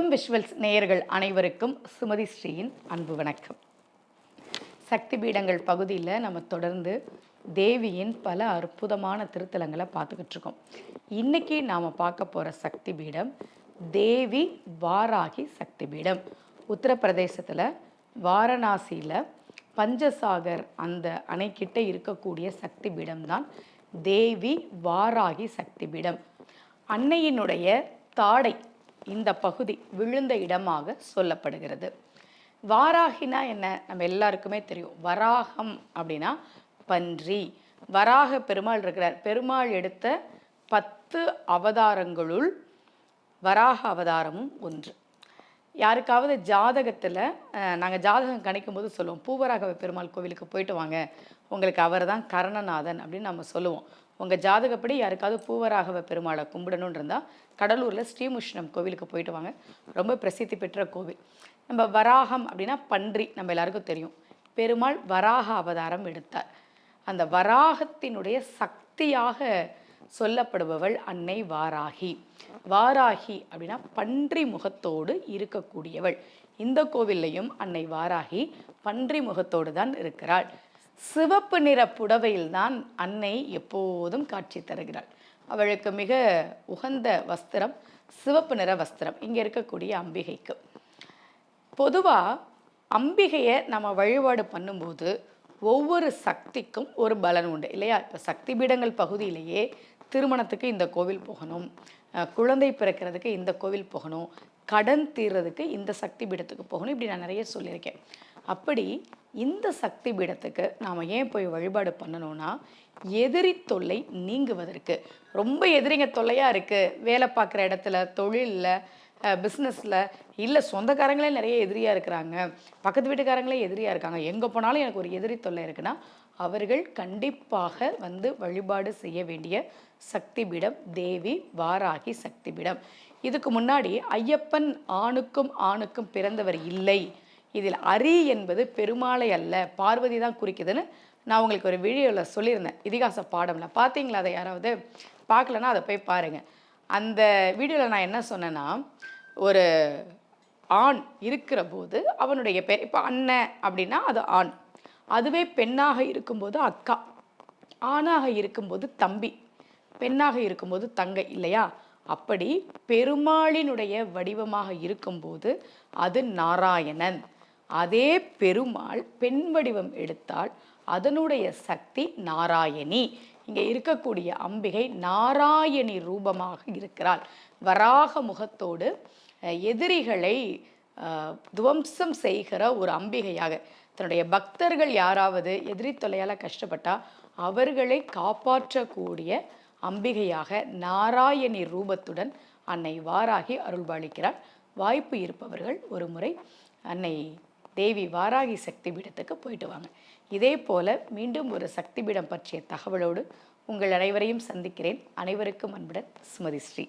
சிவம் visuals நேயர்கள் அனைவருக்கும் சுமதி ஸ்ரீயின் அன்பு வணக்கம். சக்தி பீடங்கள் பகுதியில் நம்ம தொடர்ந்து தேவியின் பல அற்புதமான திருத்தலங்களை பார்த்துக்கிட்டு இருக்கோம். இன்னைக்கு நாம் பார்க்க போகிற சக்தி பீடம் தேவி வாராகி சக்தி பீடம். உத்தரப்பிரதேசத்தில் வாரணாசியில் பஞ்சசாகர் அந்த அணைக்கிட்ட இருக்கக்கூடிய சக்தி பீடம் தான் தேவி வாராகி சக்தி பீடம். அன்னையினுடைய தாடை இந்த பகுதி விழுந்த இடமாக சொல்லப்படுகிறது. வாராகினா என்ன? நம்ம எல்லாருக்குமே தெரியும். வராகம் அப்படின்னா பன்றி. வராக பெருமாள் இருக்கிறார். பெருமாள் எடுத்த 10 அவதாரங்களுள் வராக அவதாரமும் ஒன்று. யாருக்காவது ஜாதகத்தில் நாங்கள் ஜாதகம் கணிக்கும் போது சொல்லுவோம், பூவராகவ பெருமாள் கோவிலுக்கு போயிட்டு வாங்க, உங்களுக்கு அவர் தான் கரணநாதன் அப்படின்னு நம்ம சொல்லுவோம். உங்கள் ஜாதகப்படி யாருக்காவது பூவராகவ பெருமாளை கும்பிடணுன்னு இருந்தால் கடலூரில் ஸ்ரீமுஷ்ணம் கோவிலுக்கு போயிட்டு வாங்க. ரொம்ப பிரசித்தி பெற்ற கோவில். நம்ம வராகம் அப்படின்னா பன்றி, நம்ம எல்லாருக்கும் தெரியும். பெருமாள் வராக அவதாரம் எடுத்தார். அந்த வராகத்தினுடைய சக்தியாக சொல்லப்படுபவள் அன்னை வாராகி. வாராகி அப்படின்னா பன்றி முகத்தோடு இருக்கக்கூடியவள். இந்த கோவில்லையும் அன்னை வாராகி பன்றி முகத்தோடு தான் இருக்கிறாள். சிவப்பு நிற புடவையில்தான் அன்னை எப்போதும் காட்சி தருகிறாள். அவளுக்கு மிக உகந்த வஸ்திரம் சிவப்பு நிற வஸ்திரம். இங்கே இருக்கக்கூடிய அம்பிகைக்கு பொதுவாக அம்பிகையை நம்ம வழிபாடு பண்ணும்போது ஒவ்வொரு சக்திக்கும் ஒரு பலன் உண்டு இல்லையா? இப்போ சக்தி பீடங்கள் பகுதியிலேயே திருமணத்துக்கு இந்த கோவில் போகணும், குழந்தை பிறக்கிறதுக்கு இந்த கோவில் போகணும், கடன் தீர்றதுக்கு இந்த சக்தி பீடத்துக்கு போகணும், இப்படி நான் நிறைய சொல்லியிருக்கேன். அப்படி இந்த சக்தி பீடத்துக்கு நாம் ஏன் போய் வழிபாடு பண்ணணும்னா, எதிரி தொல்லை நீங்குவதற்கு. ரொம்ப எதிரிங்க தொல்லையாக இருக்குது, வேலை பார்க்குற இடத்துல, தொழிலில், பிஸ்னஸில், இல்லை சொந்தக்காரங்களே நிறைய எதிரியாக இருக்கிறாங்க, பக்கத்து வீட்டுக்காரங்களே எதிரியாக இருக்காங்க, எங்கே போனாலும் எனக்கு ஒரு எதிரி தொல்லை இருக்குன்னா அவர்கள் கண்டிப்பாக வந்து வழிபாடு செய்ய வேண்டிய சக்தி பீடம் தேவி வாராகி சக்தி பீடம். இதுக்கு முன்னாடி ஐயப்பன் ஆணுக்கும் ஆணுக்கும் பிறந்தவர் இல்லை, இதில் அரி என்பது பெருமாளை அல்ல பார்வதி தான் குறிக்குதுன்னு நான் உங்களுக்கு ஒரு வீடியோவில் சொல்லியிருந்தேன். இதிகாச பாடமில் பார்த்தீங்களா? அதை யாராவது பார்க்கலன்னா அதை போய் பாருங்கள். அந்த வீடியோவில் நான் என்ன சொன்னேன்னா, ஒரு ஆண் இருக்கிற போது அவனுடைய பேர், இப்போ அண்ணன் அப்படின்னா அது ஆண், அதுவே பெண்ணாக இருக்கும்போது அக்கா, ஆணாக இருக்கும்போது தம்பி, பெண்ணாக இருக்கும்போது தங்கை இல்லையா? அப்படி பெருமாளினுடைய வடிவமாக இருக்கும்போது அது நாராயணன். அதே பெருமாள் பெண் வடிவம் எடுத்தால் அதனுடைய சக்தி நாராயணி. இங்கே இருக்கக்கூடிய அம்பிகை நாராயணி ரூபமாக இருக்கிறாள். வராக முகத்தோடு எதிரிகளை துவம்சம் செய்கிற ஒரு அம்பிகையாக, தன்னுடைய பக்தர்கள் யாராவது எதிரி தொல்லையால் கஷ்டப்பட்டால் அவர்களை காப்பாற்றக்கூடிய அம்பிகையாக நாராயணி ரூபத்துடன் அன்னை வாராகி அருள்பாலிக்கிறார். வாய்ப்பு இருப்பவர்கள் ஒரு முறை அன்னை தேவி வாராகி சக்தி பீடத்துக்கு போயிட்டு வாங்க. இதே போல மீண்டும் ஒரு சக்தி பீடம் பற்றிய தகவலோடு உங்கள் அனைவரையும் சந்திக்கிறேன். அனைவருக்கும் அன்புடன் சுமதி ஸ்ரீ.